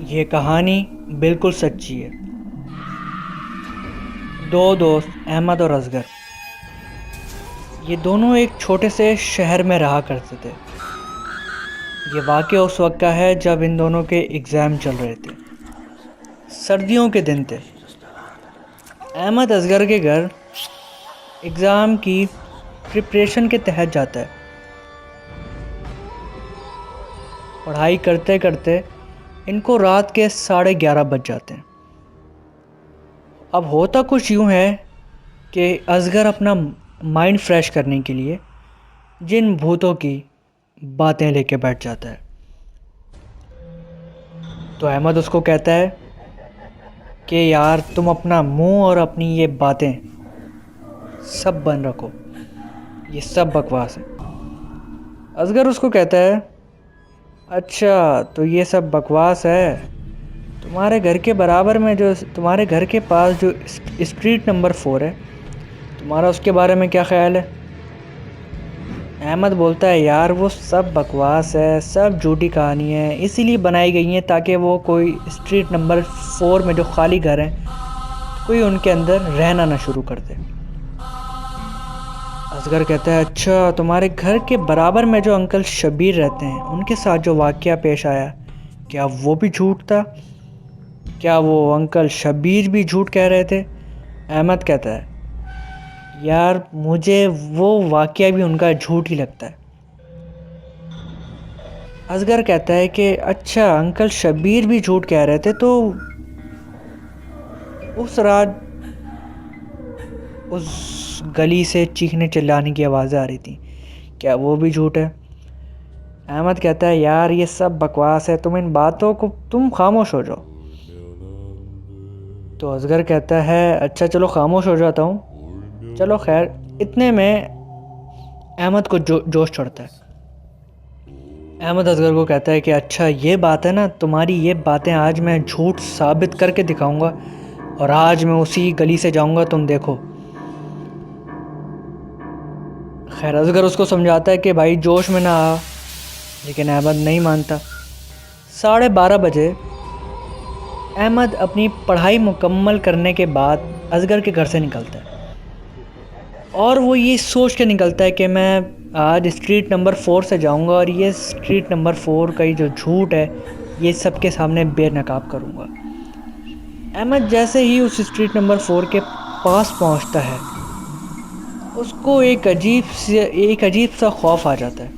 ये कहानी बिल्कुल सच्ची है। दो दोस्त अहमद और असगर, ये दोनों एक छोटे से शहर में रहा करते थे। ये वाक़या उस वक्त का है जब इन दोनों के एग्ज़ाम चल रहे थे। सर्दियों के दिन थे। अहमद असगर के घर एग्ज़ाम की प्रिपरेशन के तहत जाता है। पढ़ाई करते करते इनको रात के 11:30 बज जाते हैं। अब होता कुछ यूँ है कि असगर अपना माइंड फ्रेश करने के लिए जिन भूतों की बातें लेके बैठ जाता है। तो अहमद उसको कहता है कि यार तुम अपना मुंह और अपनी ये बातें सब बंद रखो, ये सब बकवास है। असगर उसको कहता है, अच्छा तो ये सब बकवास है। तुम्हारे घर के बराबर में जो तुम्हारे घर के पास जो स्ट्रीट नंबर 4 है, तुम्हारा उसके बारे में क्या ख्याल है? अहमद बोलता है, यार वो सब बकवास है, सब झूठी कहानी है, इसीलिए बनाई गई हैं ताकि वो कोई स्ट्रीट नंबर 4 में जो खाली घर हैं कोई उनके अंदर रहना ना शुरू कर दे। असगर कहता है, अच्छा तुम्हारे घर के बराबर में जो अंकल शबीर रहते हैं उनके साथ जो वाक़या पेश आया, क्या वो भी झूठ था? क्या वो अंकल शबीर भी झूठ कह रहे थे? अहमद कहता है, यार मुझे वो वाक़या भी उनका झूठ ही लगता है। असगर कहता है कि अच्छा अंकल शबीर भी झूठ कह रहे थे, तो उस रात उस गली से चीखने चिल्लाने की आवाज़ें आ रही थी, क्या वो भी झूठ है? अहमद कहता है, यार ये सब बकवास है, तुम इन बातों को तुम खामोश हो जाओ। तो असगर कहता है, अच्छा चलो खामोश हो जाता हूँ। चलो खैर, इतने में अहमद को जोश चढ़ता है। अहमद असगर को कहता है कि अच्छा ये बात है ना, तुम्हारी ये बातें आज मैं झूठ साबित करके दिखाऊंगा, और आज मैं उसी गली से जाऊंगा, तुम देखो। खैर असगर उसको समझाता है कि भाई जोश में ना आ, लेकिन अहमद नहीं मानता। 12:30 बजे अहमद अपनी पढ़ाई मुकम्मल करने के बाद असगर के घर से निकलता है, और वो ये सोच के निकलता है कि मैं आज स्ट्रीट नंबर 4 से जाऊंगा और ये स्ट्रीट नंबर 4 का ये जो झूठ है ये सबके सामने बेनकाब करूंगा। अहमद जैसे ही उस स्ट्रीट नंबर 4 के पास पहुंचता है, उसको एक अजीब सा खौफ आ जाता है।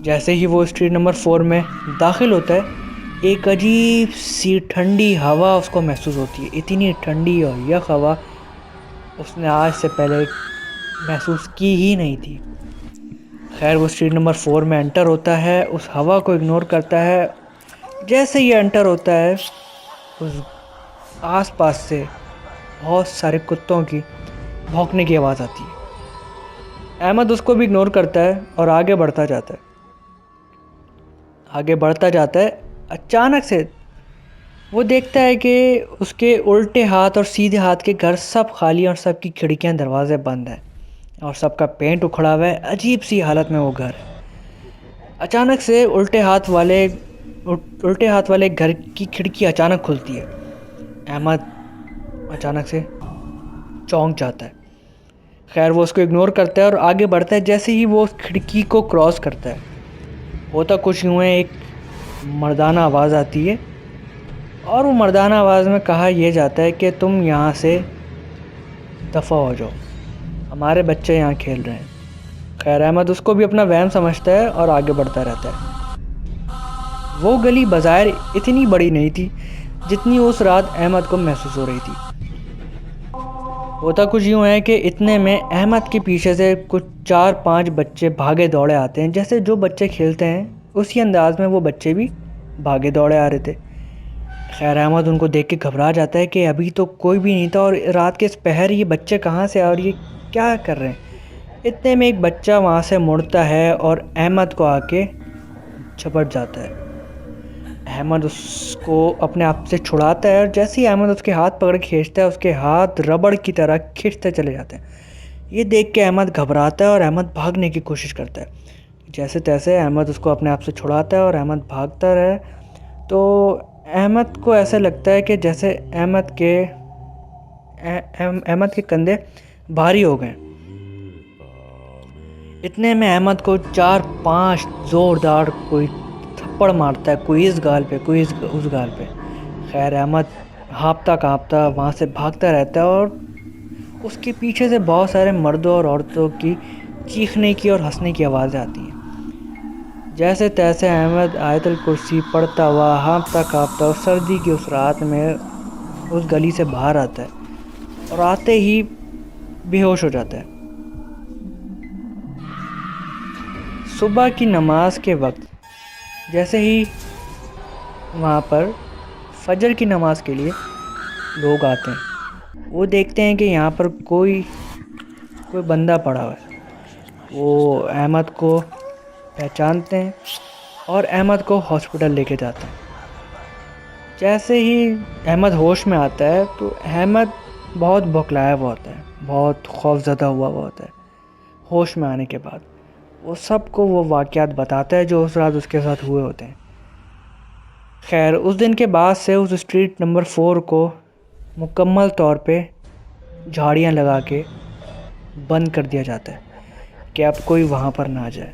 जैसे ही वो स्ट्रीट नंबर 4 में दाखिल होता है, एक अजीब सी ठंडी हवा उसको महसूस होती है। इतनी ठंडी और यख हवा उसने आज से पहले महसूस की ही नहीं थी। खैर वो स्ट्रीट नंबर 4 में एंटर होता है, उस हवा को इग्नोर करता है। जैसे ही एंटर होता है, उस आसपास से बहुत सारे कुत्तों की भौंकने की आवाज़ आती है। अहमद उसको भी इग्नोर करता है और आगे बढ़ता जाता है। अचानक से वो देखता है कि उसके उल्टे हाथ और सीधे हाथ के घर सब खाली और सबकी खिड़कियां दरवाजे बंद हैं और सबका पेंट उखड़ा हुआ है। अजीब सी हालत में वो घर है। अचानक से उल्टे हाथ वाले घर की खिड़की अचानक खुलती है। अहमद अचानक से चौंक जाता है। खैर वो उसको इग्नोर करता है और आगे बढ़ता है। जैसे ही वो उस खिड़की को क्रॉस करता है, होता कुछ यूँ है, एक मर्दाना आवाज़ आती है, और वो मर्दाना आवाज़ में कहा यह जाता है कि तुम यहाँ से दफ़ा हो जाओ, हमारे बच्चे यहाँ खेल रहे हैं। खैर अहमद उसको भी अपना वहम समझता है और आगे बढ़ता रहता है। वो गली बाज़ार इतनी बड़ी नहीं थी जितनी उस रात अहमद को महसूस हो रही थी। होता कुछ यूँ है कि इतने में अहमद के पीछे से कुछ 4-5 बच्चे भागे दौड़े आते हैं। जैसे जो बच्चे खेलते हैं उसी अंदाज में वो बच्चे भी भागे दौड़े आ रहे थे। खैर अहमद उनको देख के घबरा जाता है कि अभी तो कोई भी नहीं था और रात के इस पहर ये बच्चे कहाँ से और ये क्या कर रहे हैं। इतने में एक बच्चा वहाँ से मुड़ता है और अहमद को आके झपट जाता है। अहमद उसको अपने आप से छुड़ाता है और जैसे ही अहमद उसके हाथ पकड़ के खींचता है, उसके हाथ रबड़ की तरह खींचते चले जाते हैं। ये देख के अहमद घबराता है और अहमद भागने की कोशिश करता है। जैसे तैसे अहमद उसको अपने आप से छुड़ाता है और अहमद भागता रहे। तो अहमद को ऐसा लगता है कि जैसे अहमद के कंधे भारी हो गए। इतने में अहमद को 4-5 ज़ोरदार कोई थप्पड़ मारता है, कोई इस गाल पे, कोई उस गाल पे। खैर अहमद हाँफता काँपता वहाँ से भागता रहता है और उसके पीछे से बहुत सारे मर्दों और औरतों की चीखने की और हंसने की आवाज़ें आती हैं। जैसे तैसे अहमद आयतुल कुर्सी पढ़ता हुआ हाँफता काँपता उस सर्दी की उस रात में उस गली से बाहर आता है और आते ही बेहोश हो जाता है। सुबह की नमाज के वक्त जैसे ही वहाँ पर फजर की नमाज के लिए लोग आते हैं, वो देखते हैं कि यहाँ पर कोई बंदा पड़ा हुआ है। वो अहमद को पहचानते हैं और अहमद को हॉस्पिटल लेके जाते हैं। जैसे ही अहमद होश में आता है तो अहमद बहुत बौखलाया हुआ होता है, बहुत खौफज़दा हुआ होता है। होश में आने के बाद वो सबको वो वाक़यात बताता है जो उस रात उसके साथ हुए होते हैं। खैर उस दिन के बाद से उस स्ट्रीट नंबर 4 को मुकम्मल तौर पे झाड़ियाँ लगा के बंद कर दिया जाता है कि अब कोई वहाँ पर ना जाए।